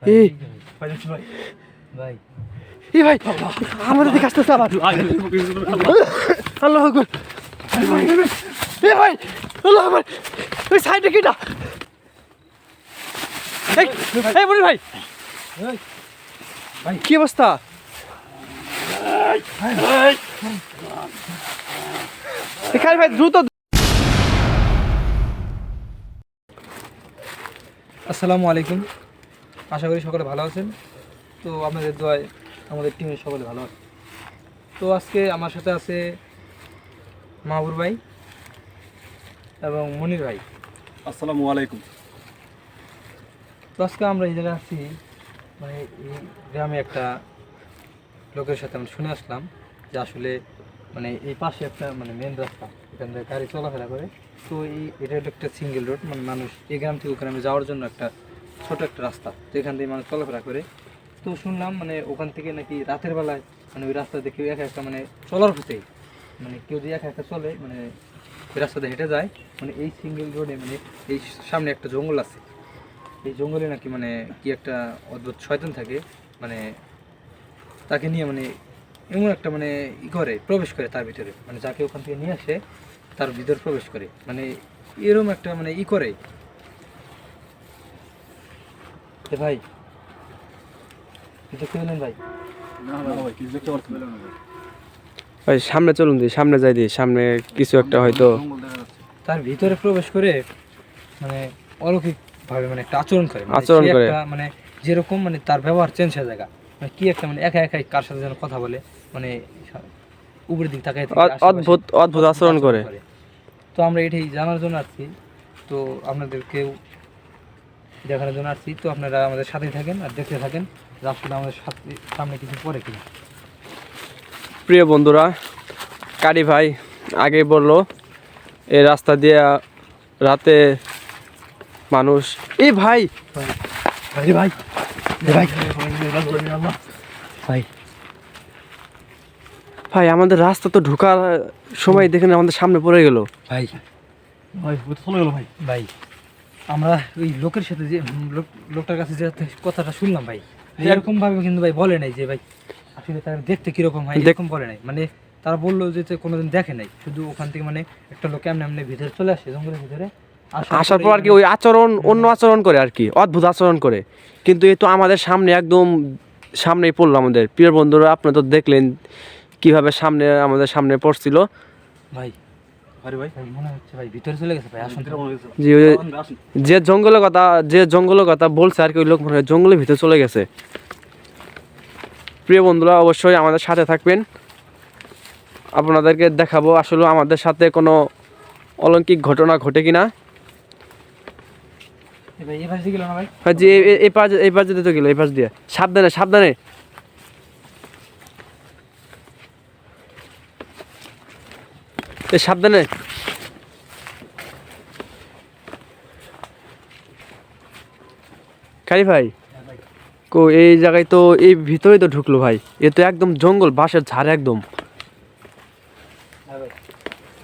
এই ভাই ভাই এই ভাই আমাদের দিকে আসতেছে আবার আল্লাহু আকবার এই ভাই আল্লাহু আকবার ওই সাইডে কিটা এই এই বলি ভাই ভাই কি অবস্থা এখানে ভাই দ্রুত আসসালামু আলাইকুম, আশা করি সকলে ভালো আছেন। তো আপনাদের দোয়ায় আমাদের টিমের সকলে ভালো আছে। তো আজকে আমার সাথে আছে মাহবুব ভাই এবং মনির ভাই। আসসালামু আলাইকুম। তো আজকে আমরা এই জায়গায় আছি, মানে এই গ্রামে একটা লোকের সাথে আমরা শুনে আসলাম যে আসলে মানে এই পাশে একটা মানে মেন রাস্তা, এখান থেকে গাড়ি চলাফেরা করে। তো এটা হলো একটা সিঙ্গেল রোড, মানে মানুষ এই গ্রাম থেকে ওখানে যাওয়ার জন্য একটা ছোট একটা রাস্তা, তো এখান থেকে মানুষ চলাফেরা করে। তো শুনলাম মানে ওখান থেকে নাকি রাতের বেলায় মানে ওই রাস্তাতে কেউ একা একটা মানে চলার পথে মানে কেউ যদি একা একা চলে মানে ওই রাস্তাতে হেঁটে যায়, মানে এই সিঙ্গেল রোডে মানে এই সামনে একটা জঙ্গল আছে, এই জঙ্গলে নাকি মানে কি একটা অদ্ভুত শয়তান থাকে, মানে তাকে নিয়ে মানে এমন একটা মানে করে প্রবেশ করে তার ভিতরে, মানে যাকে ওখান থেকে নিয়ে আসে তার ভিতরে প্রবেশ করে, মানে এরকম একটা মানে করে। ভাই এটা কেউ নেন ভাই, ভাই সামনে চলুন দি, সামনে যাই দি, সামনে কিছু একটা হয়তো তার ভিতরে প্রবেশ করে মানে অলৌকিক ভাবে মানে একটা আচরণ করে, আচরণ করে মানে যেরকম মানে তার ব্যবহার চেঞ্জ হয়ে যায়, মানে কি একটা মানে একা একাই কার সাথে যেন কথা বলে, মানে উপরের দিক তাকায় অদ্ভুত অদ্ভুত আচরণ করে। তো আমরা এটাই জানার জন্য আসছি, তো আপনাদেরকেও দেখানোর জন্য আসছি। তো আপনারা আমাদের সাথেই থাকেন আর দেখতে থাকেন রাস্তাটা আমাদের সামনে কিছু পরে কিনা। প্রিয় বন্ধুরা, কারি ভাই আগে বললো এই রাস্তা দিয়ে রাতে মানুষ এই ভাই ভাই ভাই ভাই ভাই ভাই আমাদের রাস্তা তো ঢোকার সময় দেখেন আমাদের সামনে পড়ে গেল। ভাই ভাই চলে গেল ভাই। ভাই আমরা ওই লোকের সাথে যে লোকটার কাছে যে কথাটা শুনলাম ভাই, এরকম ভাবে কিন্তু ভাই বলে নাই যে ভাই আসলে তার দেখতে কিরকম হয়, এরকম বলে নাই। মানে তারা বললো যে কোনোদিন দেখে নাই, শুধু ওখান থেকে মানে একটা লোক এমনি এমনি ভিতরে চলে আসে জঙ্গলের ভিতরে, আসার পর আর কি ওই আচরণ অন্য আচরণ করে আর কি, অদ্ভুত আচরণ করে। কিন্তু এই তো আমাদের সামনে একদম সামনেই পড়লো আমাদের। প্রিয় বন্ধুরা আপনারা তো দেখলেন কিভাবে সামনে আমাদের সামনে পড়ছিল। ভাই আরে ভাই মনে হচ্ছে ভাই ভিতরে চলে গেছে ভাই, আসুন যে জঙ্গলের কথা বলছে আর কি, ওই লোক মনে হয় জঙ্গলের ভিতরে চলে গেছে। প্রিয় বন্ধুরা অবশ্যই আমাদের সাথে থাকবেন, আপনাদেরকে দেখাবো আসলে আমাদের সাথে কোনো অলৌকিক ঘটনা ঘটে কিনা। ভাই এই পাশে গেল না ভাই, হ্যাঁ জি এই পাশ যেতে তো গেল, এই পাশ দিয়ে সাবধানে সাবধানে। এই সাবধানে। কারি ভাই কো এই জায়গায় তো এই ভিতরেই তো ঢুকলো ভাই, এ তো একদম জঙ্গল, বাঁশের ঝাড় একদম।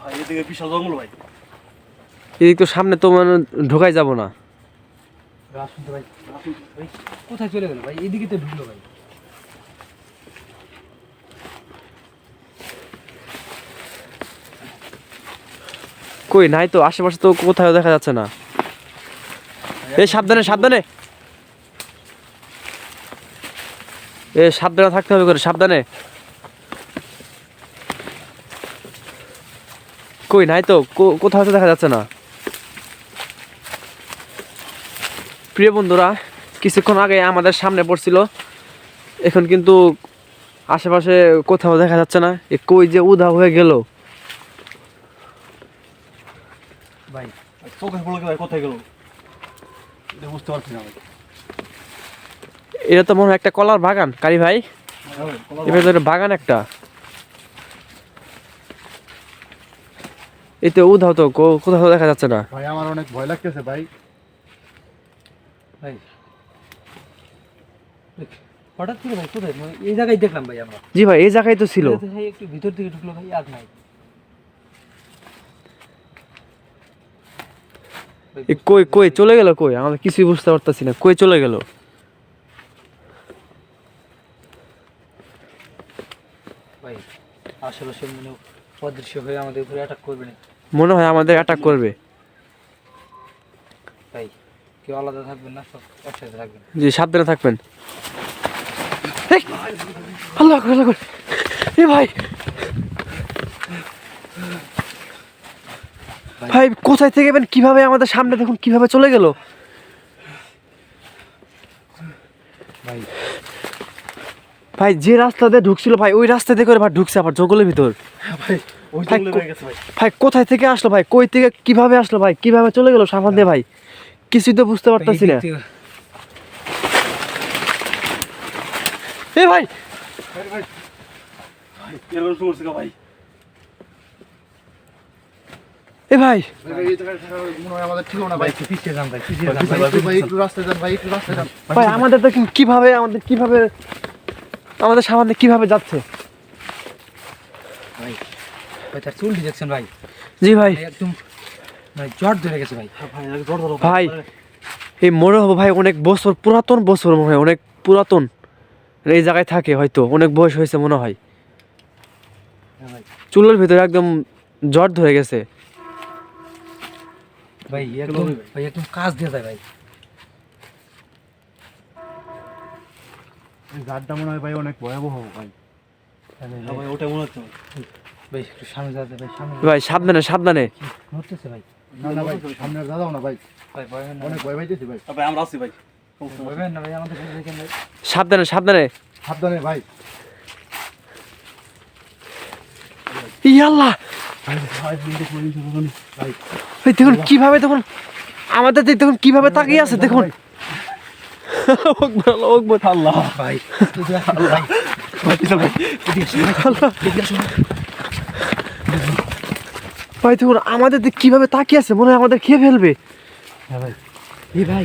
ভাই এদিকে বিশাল জঙ্গল ভাই। এদিক তো সামনে তো মানে ঢোকাই যাব না। আসুন তো ভাই, ভাই কোথায় চলে গেল ভাই, এদিকে তো ঢুকলো ভাই। কই নাই তো, আশেপাশে তো কোথাও দেখা যাচ্ছে না। এই সাবধানে সাবধানে, এ সাবধানে থাকতে হবে করে, সাবধানে। কই নাই তো, কোথাও তো দেখা যাচ্ছে না। প্রিয় বন্ধুরা কিছুক্ষণ আগে আমাদের সামনে পড়ছিল, এখন কিন্তু আশেপাশে কোথাও দেখা যাচ্ছে না। এ কই যে উধাও হয়ে গেল ভাই চোখের পড়ে ভাই কোথায় গেল এটা বুঝতে পারছি না ভাই। এটা তো মনে হয় একটা কলার বাগান কারি ভাই, এবার তো বাগান একটা। এই তো উধাও তো, কোথাও দেখা যাচ্ছে না। ভাই আমার অনেক ভয় লাগতেছে ভাই। ভাই হঠাৎ করে ভাই কোথায়, মানে এই জায়গায় দেখলাম ভাই আমরা। জি ভাই এই জায়গায় তো ছিল। ভাই একটু ভিতর থেকে ঢুকলো ভাই, আর নাই। কই কই চলে গেল, কই আমরা কিছুই বুঝতে পারতেছি না, কই চলে গেল। আশেপাশে মানে অদৃশ্য হয়ে আমাদের উপরে অ্যাটাক করবে না মনে হয় আমাদের অ্যাটাক করবে। ভাই। কেউ আলাদা থাকবেন না, সব একসাথে থাকবেন। জি, সাবধানে থাকবেন। এই, আল্লাহ আকবার, আল্লাহ আকবার। এ ভাই, ভাই কোথায় থেকে এবেন, কিভাবে আমাদের সামনে দেখুন কিভাবে চলে গেল। ভাই ভাই যে রাস্তা দিয়ে ঢুকছিল ভাই, ওই রাস্তা দিয়ে করে ভাই ঢুকছে আবার জঙ্গলের ভিতর। ভাই ওই ভাই, জঙ্গলে হয়ে গেছে ভাই। ভাই কোথায় থেকে আসলো ভাই, কই থেকে কিভাবে আসলো ভাই, কিভাবে চলে গেল সামনে দিয়ে ভাই, কিছুই তো বুঝতে পারতেছি না। এ ভাই, ভাই ভাই ভাই এরকম সমস্যা কা ভাই? এ ভাই, ভাই এই জায়গায় থাকা মনে হয় আমাদের ঠিক হবে না ভাই। একটু পিছিয়ে যান ভাই, পিছিয়ে যান ভাই, ভাই। ভাই একটু রাস্তায় যান ভাই, একটু রাস্তায় যান। ভাই আমাদের দেখুন কিভাবে, আমাদের সামনে কিভাবে যাচ্ছে। ভাই ভাই তার চুল দেখছেন ভাই, জি ভাই, ভাই একদম মানে জট ধরে গেছে ভাই। ভাই আগে জোর ধরো ভাই এই মনে হবে ভাই অনেক বছর, পুরাতন বছর মনে হয়, অনেক পুরাতন এই জায়গায় থাকে, হয়তো অনেক বয়স হয়েছে মনে হয়। হ্যাঁ ভাই। চুলের ভিতরে একদম জ্বর ধরে গেছে। ভাই একদম কাজ দিয়ে যায় ভাই। এই গাড়টা মনে হয় ভাই অনেক ভয়াবহ ভাই। হ্যাঁ ভাই ওটা মনে হচ্ছে ভাই। ভাই একটু সামনে যাতে ভাই, সামনে ভাই সাবধানে সাবধানে। নড়তেছে ভাই। না না ভাই সামনে আর যাও না ভাই, ভাই ভয় হয় না, অনেক ভয় পাইতেছি ভাই। ভাই আমরা আছি ভাই। ভয় হয় না ভাই, আমাদের সাথে দেখেন ভাই। সাবধানে সাবধানে। সাবধানে ভাই। ইয়াল্লাহ, ভাই ভাই ভাই দেখুন কিভাবে, দেখুন আমাদের দিকে দেখুন কিভাবে তাকিয়ে আছে দেখুন। আকবার, আল্লাহু আকবার। আল্লাহ ভাই তুই আসুন ভাই, ভাই পিছন ভাই। এদিকে আসুন ভাই, এদিকে আসুন। ভাই দেখুন আমাদের দিকে কিভাবে তাকিয়ে আছে, মনে হয় আমাদের খেয়ে ফেলবে। হ্যাঁ ভাই। এই ভাই,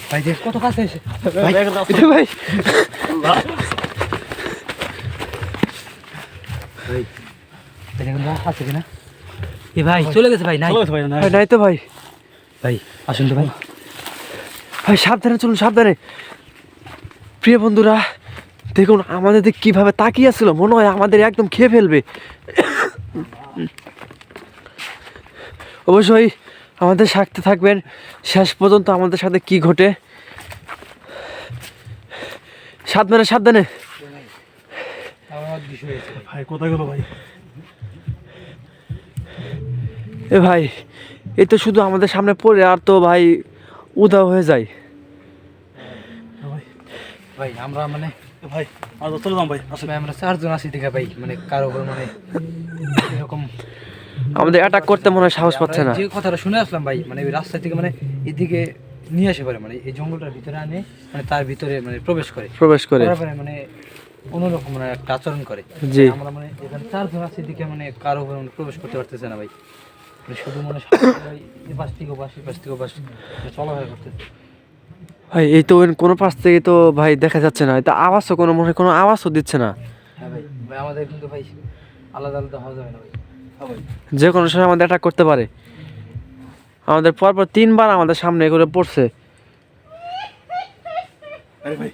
ভাই দেখ কত কাছে এসে। ভাই এ ভাই, ভাই দেখেন না আছে কিনা। এ ভাই চলে গেছে ভাই, নাই চলো ভাই না। ভাই নাই তো ভাই। ভাই আসুন তো ভাই। ভাই সাবধানে চলুন, সাবধানে। প্রিয় বন্ধুরা দেখুন আমাদের দিকে কিভাবে তাকিয়ে ছিল, মনে হয় আমাদের একদম খেয়ে ফেলবে। অবশ্যই আমাদের সাথে থাকবেন শেষ পর্যন্ত, আমাদের সাথে কি ঘটে। সাবধানে সাবধানে। আমার বিষয় হয়েছে ভাই। ভাই কোথায় গেল ভাই? এ ভাই এই তো শুধু আমাদের সামনে পড়ে আর তো ভাই উধাও হয়ে যায়। ভাই ভাই আমরা মানে ভাই আর চলে যাম ভাই। আসলে ভাই আমরা চারজন আছি দিকে ভাই, মানে কারো উপর মানে এরকম আমাদের অ্যাটাক করতে মনে হয় সাহস পাচ্ছে না। আমরা যে কথাটা শুনে আসলাম ভাই, মানে ওই রাস্তা থেকে মানে এদিকে নিয়ে আসে পারে, মানে এই জঙ্গলটার ভিতরে আনে, মানে তার ভিতরে মানে প্রবেশ করে, প্রবেশ করে। করার পরে মানে অন্যরকম মানে একটা আচরণ করে। জি। আমরা মানে এখানে চারজন আছি দিকে মানে কারো উপর মানে প্রবেশ করতে পারতেছে না ভাই, মানে শুধু মানে ভাই এই পাশ থেকে ওপাশ, এই পাশ থেকে ওপাশ চলাফেরা করতেছে। ভাই এই তো কোনো পাশ থেকে তো ভাই দেখা যাচ্ছে না, এটা আওয়াজও কোনো মনে হয় কোনো আওয়াজও দিচ্ছে না। হ্যাঁ ভাই, ভাই আমাদের কিন্তু ভাই আলাদা আলাদা হওয়া যাবে না ভাই। হ্যাঁ ভাই যে কোনো সময় আমাদের অ্যাটাক করতে পারে। আমাদের পরপর 3 বার আমাদের সামনে করে পড়ছে। আরে ভাই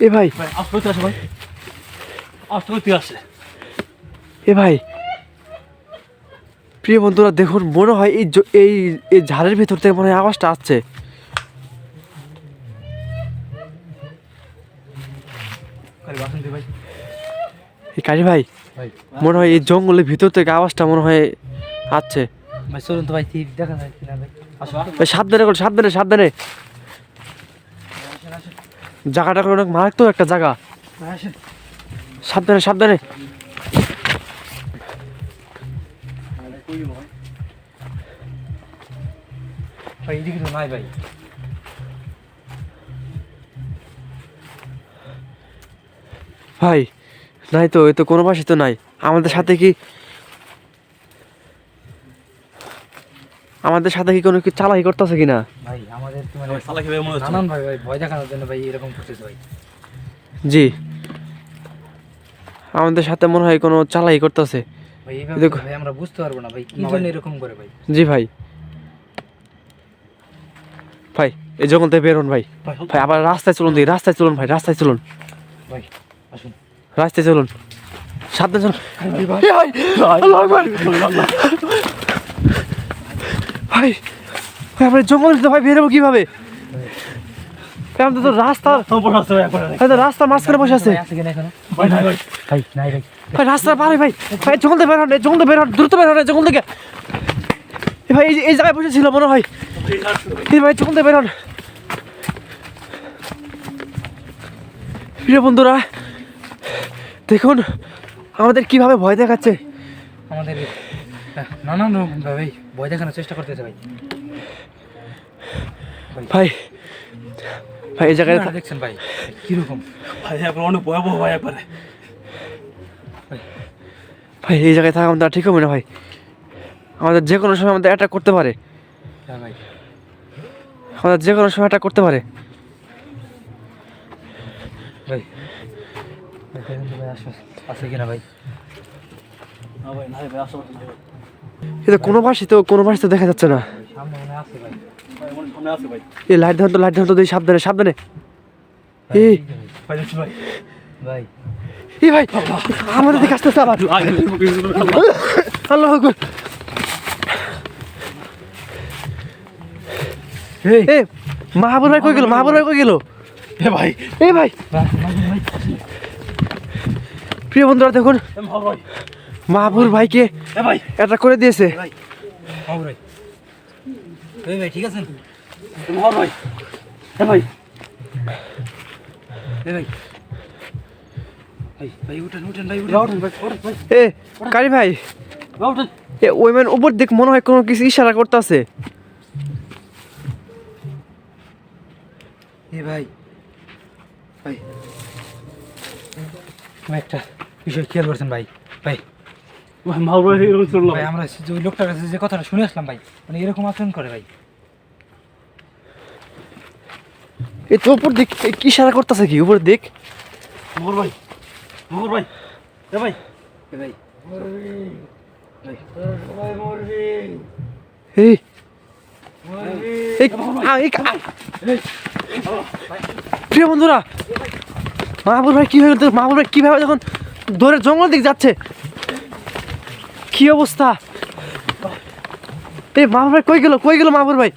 এ ভাই, ভাই আসতে আসে ভাই, আসতে আসে। এ ভাই প্রিয় বন্ধুরা দেখুন মনে হয় এই এই ঝাড়ের ভিতর থেকে মনে হয় আওয়াজটা আসছে। আরে বাসন্তী ভাই, এই কারি ভাই ভাই মনে হয় এই জঙ্গলের ভিতর থেকে আওয়াজটা মনে হয় আসছে। ভাই চলুন তো ভাই, ঠিক দেখা যায় কিনা ভাই। আসো ভাই সাবধানে করুন, সাবধানে সাবধানে। আসেন আসেন জায়গাটা অনেক মারাত্মক একটা জায়গা, ভাই, আসেন। সাবধানে সাবধানে। ভাই এদিকে তো নাই ভাই। ভাই নাই তো, এই তো কোনো পাশে তো নাই। আমাদের সাথে কি কোনো কি চালাকি করতেছে কিনা? ভাই আমাদের তো মানে ভাই সালা কি ভাই মনে হচ্ছে? নানান ভাই ভাই ভয় দেখানোর জন্য ভাই এরকম করতেছে ভাই। জি, আমাদের সাথে মনে হয় কোনো চালাকি করতেছে। ভাই এইভাবে দেখো। তো ভাই আমরা বুঝতে পারবো না ভাই কি না জন্য ভাই। এরকম করে ভাই। জি ভাই, ভাই এই জঙ্গল থেকে বেরোন ভাই। ভাই ভাই আবার রাস্তায় চলুন, দিই রাস্তায় চলুন ভাই, রাস্তায় চলুন, ভাই আসুন। রাস্তায় চলুন, সাবধানে চলো। এই ভাই, আল্লাহু আকবার। ভাই ভাই আমরা জঙ্গল থেকে ভাই বেরোবো কিভাবে? ভাই, আমাদের তো রাস্তার রাস্তার মাঝখানে বসে আছে আছে কিনা এখানে ভাই নাই ভাই ভাই নাই ভাই ভাই, রাস্তার পারে ভাই। ভাই জঙ্গল থেকে বের হন, জঙ্গল থেকে বের হন, দ্রুত বের হন জঙ্গল থেকে। এ ভাই এই জায়গায় বসেছিল মনে হয়। এই ভাই জঙ্গল থেকে বের হন। প্রিয় বন্ধুরা দেখুন আমাদের কিভাবে ভয় দেখাচ্ছে। আমাদের নানান রকম ভাই ভয় দেখানোর চেষ্টা করতেছে ভাই। ভাই ভাই এই জায়গায় আপনারা দেখছেন ভাই কিরকম ভাই একবার অনেক ভয়াবহ ভাই একবারে ভাই এই জায়গায় থাকা আমাদের ঠিক হবে না ভাই। আমাদের যে কোনো সময় আমাদের অ্যাটাক করতে পারে। হ্যাঁ ভাই আমাদের যে কোনো সময় অ্যাটাক করতে পারে। ভাই ভাই দেখেন তো ভাই আছে কিনা ভাই। না ভাই নাই ভাই আশেপাশে নাই ভাই। কিন্তু কোনো পাশে তো দেখা যাচ্ছে না। সামনে মনে আছে ভাই ভাই মনে সামনে আছে ভাই এই লাইট ধরুন তো দেখি, সাবধানে সাবধানে। এই ভাই দেখছি ভাই ভাই এই ভাই আমাদের দিকে আসতেছে আবার। আল্লাহু আকবার। এই এ মাহবুব ভাই কই গেল? মাহবুব ভাই কই গেল? এ ভাই এই ভাই ভাই প্রিয় বন্ধুরা দেখুন এ মাহবুব ভাই মাহবুব ভাইকে এ ভাই অ্যাটাক করে দিয়েছে। ভাই ভাই এই ভাই ঠিক আছেন? এ মাহবুব ভাই এ ভাই এই ভাই ভাই ভাই উঠেন ভাই উঠেন ভাই ভাই এ কারি ভাই, উঠেন এ ওই ম্যান উপর দিক মনে হয় কোনো কিছু ইশারা করতেছে। এই ভাই ভাই ভাই একটা বিষয় খেয়াল করছেন ভাই ভাই ভাই মাহবুব ভাই এরকম চললো ভাই আমরা যে ওই লোকটার কাছে যে কথাটা শুনে আসলাম ভাই মানে এরকম আচরণ করে ভাই। এই তো উপর দিক কি ইশারা করতেছে কি উপর দিক? মাহবুব ভাই এ ভাই এই ভাই এই এই প্রিয় বন্ধুরা মাহবুব ভাই কি হয়ে গেল? মাহবুব ভাই কিভাবে যখন দৌড়ে জঙ্গল দিক যাচ্ছে, কি অবস্থা? এই মাহবুব ভাই কই গেল মাহবুব ভাই?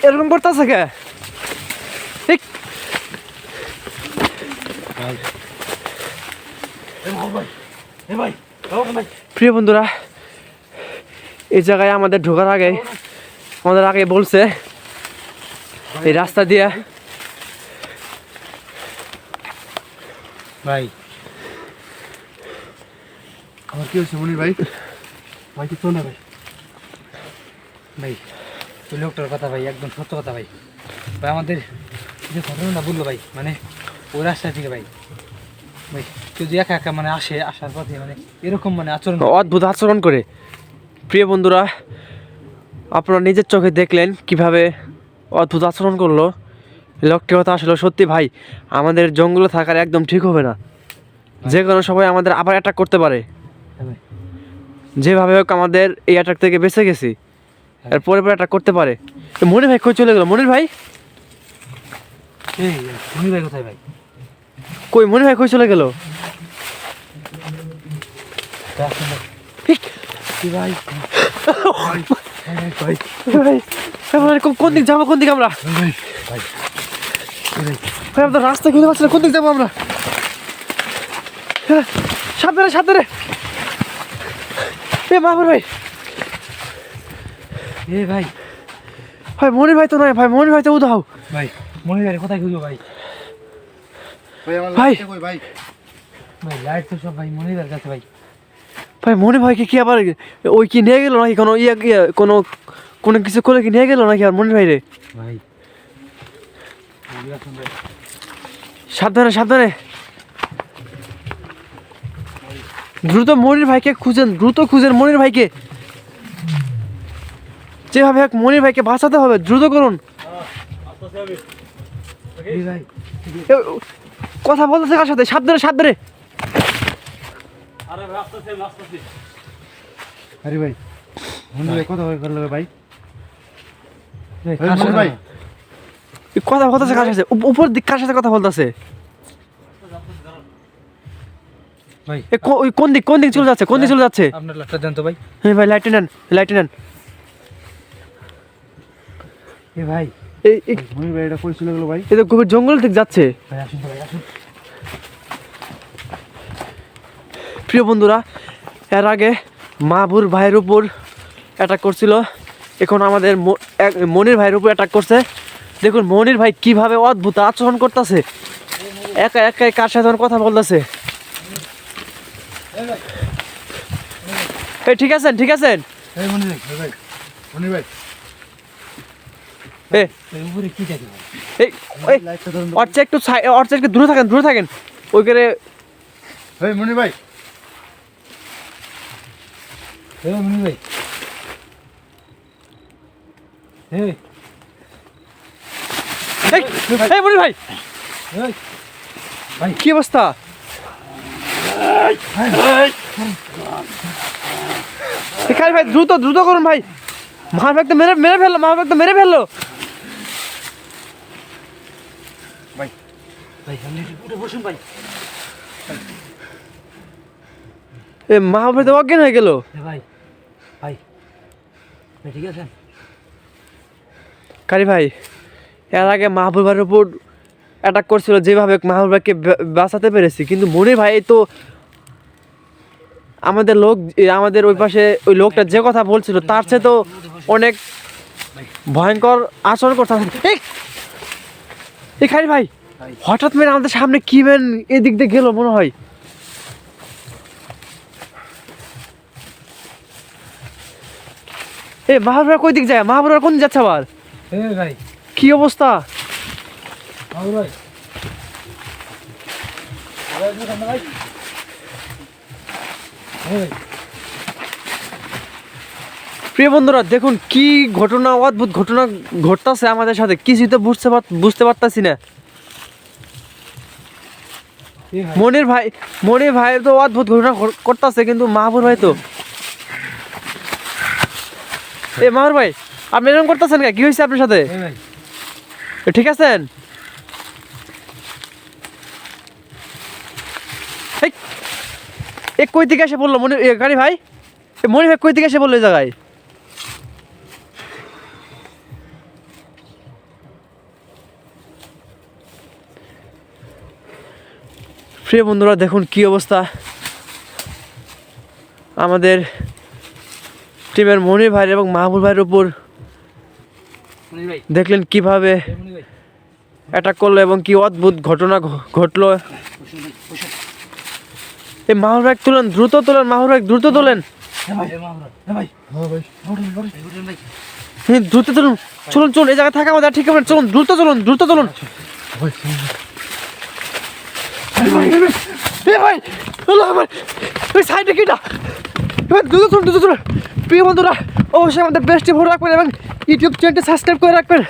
এরকম করতেছে কে? এই এ মাহবুব ভাই এ ভাই মাহবুব ভাই প্রিয় বন্ধুরা এই জায়গায় আমাদের ঢোকার আগে আমাদের আগে বলছে এই রাস্তা দিয়ে ভাই আমার কি হয়েছে মনির ভাই? ভাই কিছু না ভাই ভাই ওই লোকটার কথা ভাই একদম সত্য কথা ভাই ভাই আমাদের যে ঘটনাটা বললো ভাই মানে ওই রাস্তা থেকে ভাই ভাই কেউ যে একা একা মানে আসার পথে মানে এরকম মানে আচরণ অদ্ভুত আচরণ করে। প্রিয় বন্ধুরা আপনারা নিজের চোখে দেখলেন কিভাবে অদ্ভুত আচরণ করলো। লোকটির কথা আসলে সত্যি ভাই আমাদের জঙ্গলে থাকার একদম ঠিক হবে না। যে কোনো সময় আমাদের আবার অ্যাটাক করতে পারে। হ্যাঁ ভাই যেভাবে হোক আমাদের এই অ্যাটাক থেকে বেঁচে গেছি, এরপরে অ্যাটাক করতে পারে। মনির ভাই কই চলে গেল? মনির ভাই এই ধনী ভাই কোথায় ভাই? মনির ভাই কই চলে গেল? কি ভাই ভাই আমরা কোন দিক যাবো? কোন দিক আমরা? ভাই আমরা তো রাস্তা খুঁজে পাচ্ছি না, কোন দিক যাবো আমরা? সাবধানে এ মাহবুব ভাই এ ভাই মনির ভাই তো নয় ভাই, মনির ভাই তো উধাও। ভাই মনে হয় কোথায় খুঁজবো ভাই? ভাই আমার ভাই। লাইটটা কই ভাই? ভাই লাইট তো সব ভাই মনে হয় কাছে ভাই। ভাই মনির ভাইকে কি আবার ওই কি নিয়ে গেল নাকি? কোনো কোনো কিছু করে কি নিয়ে গেল নাকি আর মনির ভাই রে? ভাই সাবধানে দ্রুত মনির ভাইকে খুঁজেন, মনির ভাইকে। যেভাবে হোক মনির ভাইকে বাঁচাতে হবে, দ্রুত করুন। এই ভাই এ, কথা বলতেছে কার সাথে? সাবধানে আরে ভাই আসতেছে আরে ভাই মনির ভাই কথা হয়ে গেল ভাই। এই এই মনির ভাই কথা বলতেছে কার সাথে? উপর দিক কার সাথে কথা বলতেছে? ভাই ওই কোন দিক চলে যাচ্ছে চলে যাচ্ছে? আপনার লাইটটা দেন তো ভাই। হ্যাঁ ভাই, লাইটে নেন। এ ভাই এই মনির ভাই এটা কই চলে গেল ভাই? এই তো গভীর জঙ্গল থেকে যাচ্ছে। ভাই আসুন তো ভাই, আসুন। প্রিয় বন্ধুরা, এর আগে মাহবুর ভাইয়ের উপর অ্যাটাক করছিল, এখন আমাদের মনির ভাইয়ের উপর অ্যাটাক করছে। দেখুন মনির ভাই কিভাবে অদ্ভুত আচরণ করতেছে, একা একাই কার সাথে কথা বলতেছে। এই ঠিক আছেন? এই মনির ভাই, মনির ভাই এ এই উপরে কি দেখি ভাই? এই লাইটটা ধরুন। ওর চেয়ে একটু দূরে থাকেন ওইখানে। এই মনির ভাই এই মনির ভাই, এই এই মনির ভাই, এই কি অবস্থা? খালি ভাই দ্রুত করুন ভাই, মাহবুব তো মেরে ফেললো। ভাই আপনি উঠে বসুন ভাই। এ মাহবুব তো অজ্ঞান হয়ে গেল। ভাই ভাই ভাই ঠিক আছেন? কারি ভাই, এর আগে মাহবুব ভাইয়ের উপর অ্যাটাক করছিল, যেভাবে মাহবুব ভাইকে বাঁচাতে পেরেছি, কিন্তু মনির ভাই তো আমাদের ওই পাশে ওই লোকটা যে কথা বলছিল তার চেয়ে তো অনেক ভয়ঙ্কর আচরণ করতে। এই খালি ভাই হঠাৎ মেরে আমাদের সামনে কি ম্যান এদিক দিয়ে গেল মনে হয়। এই মাহবুব ভাই কই দিক যায়? মাহবুব ভাই কোন দিক যাচ্ছে আবার? এই ভাই, কি অবস্থা? ভাই ভাই ভাই, এই প্রিয় বন্ধুরা দেখুন কি ঘটনা, অদ্ভুত ঘটনা ঘটতেছে আমাদের সাথে, কিছুই তো বুঝতে পারতাছি না। এই ভাই, মনির ভাই তো অদ্ভুত ঘটনা করতেছে, কিন্তু মাহবুব ভাই তো মাহবুব ভাই আপনি এরকম করতেছেন কি হয়েছে আপনার সাথে? এই ভাই, ঠিক আছেন? কই থেকে এসে বললো গাড়ি ভাই? মনির ভাই কই থেকে এসে বললো এই জায়গায়? প্রিয় বন্ধুরা দেখুন কি অবস্থা আমাদের টিমের মনির ভাই এবং মাহবুব ভাইয়ের উপর। মনির ভাই, দেখলেন কিভাবে এই মনির ভাই, অ্যাটাক করলো এবং কি অদ্ভুত ঘটনা ঘটলো। বসুন ভাই, বসুন। এই মাহবুব ভাই দ্রুত তোলেন, মাহবুব ভাই দ্রুত তোলেন। এই ভাই, এই মামরা, এই ভাই, হ্যাঁ ভাই উঠুন ভাই। হ্যাঁ দ্রুত চলুন, এই জায়গায় থাকা আমাদের ঠিক হবে না। চলুন দ্রুত চলুন। ভাই ভাই ওই সাইডে কিটা, দ্রুত চলুন। প্রিয় বন্ধুরা অবশ্যই আমাদের বেস্টে ভরে রাখবেন এবং ইউটিউব চ্যানেলটি সাবস্ক্রাইব করে রাখবেন।